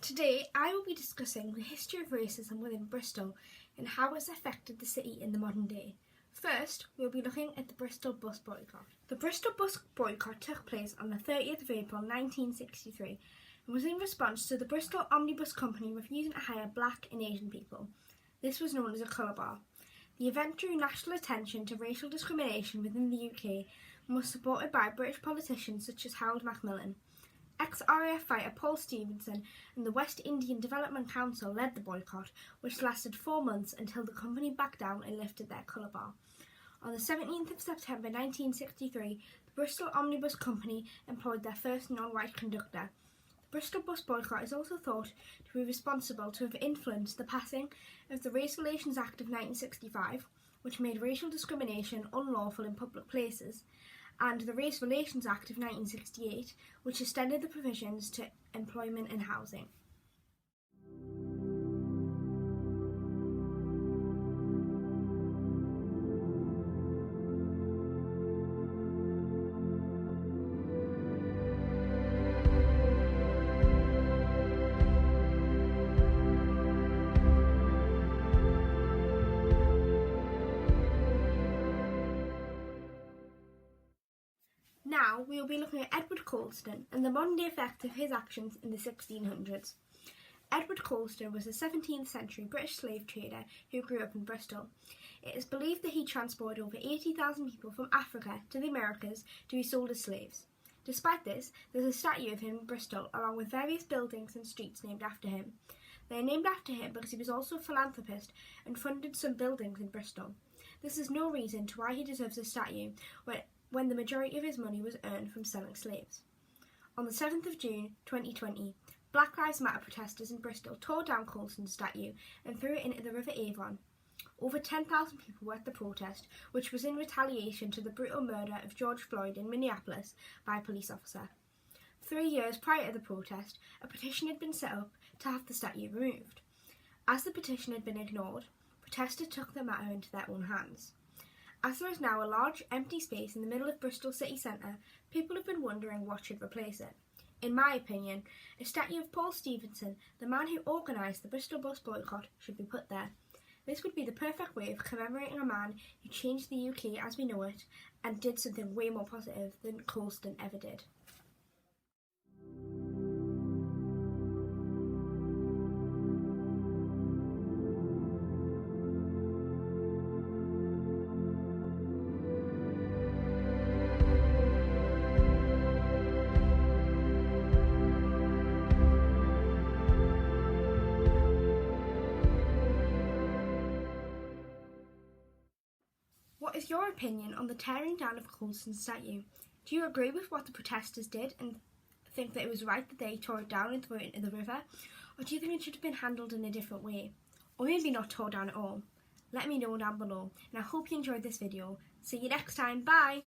Today I will be discussing the history of racism within Bristol and how it's affected the city in the modern day. First, we will be looking at the Bristol bus boycott. The Bristol bus boycott took place on the 30th of April 1963 and was in response to the Bristol Omnibus Company refusing to hire black and Asian people. This was known as a colour bar. The event drew national attention to racial discrimination within the UK and was supported by British politicians such as Harold Macmillan. Ex-RAF fighter Paul Stephenson and the West Indian Development Council led the boycott, which lasted 4 months until the company backed down and lifted their colour bar. On the 17th of September 1963, the Bristol Omnibus Company employed their first non-white conductor. The Bristol bus boycott is also thought to be responsible to have influenced the passing of the Race Relations Act of 1965, which made racial discrimination unlawful in public places, and the Race Relations Act of 1968, which extended the provisions to employment and housing. Now we will be looking at Edward Colston and the modern day effect of his actions in the 1600s. Edward Colston was a 17th century British slave trader who grew up in Bristol. It is believed that he transported over 80,000 people from Africa to the Americas to be sold as slaves. Despite this, there is a statue of him in Bristol along with various buildings and streets named after him. They are named after him because he was also a philanthropist and funded some buildings in Bristol. This is no reason to why he deserves a statue when the majority of his money was earned from selling slaves. On the 7th of June 2020, Black Lives Matter protesters in Bristol tore down Colston's statue and threw it into the River Avon. Over 10,000 people were at the protest, which was in retaliation to the brutal murder of George Floyd in Minneapolis by a police officer. 3 years prior to the protest, a petition had been set up to have the statue removed. As the petition had been ignored, protesters took the matter into their own hands. As there is now a large empty space in the middle of Bristol city centre, people have been wondering what should replace it. In my opinion, a statue of Paul Stephenson, the man who organised the Bristol bus boycott, should be put there. This would be the perfect way of commemorating a man who changed the UK as we know it and did something way more positive than Colston ever did. What is your opinion on the tearing down of Colston's statue? Do you agree with what the protesters did and think that it was right that they tore it down and threw it into the river? Or do you think it should have been handled in a different way? Or maybe not tore down at all? Let me know down below, and I hope you enjoyed this video. See you next time, bye!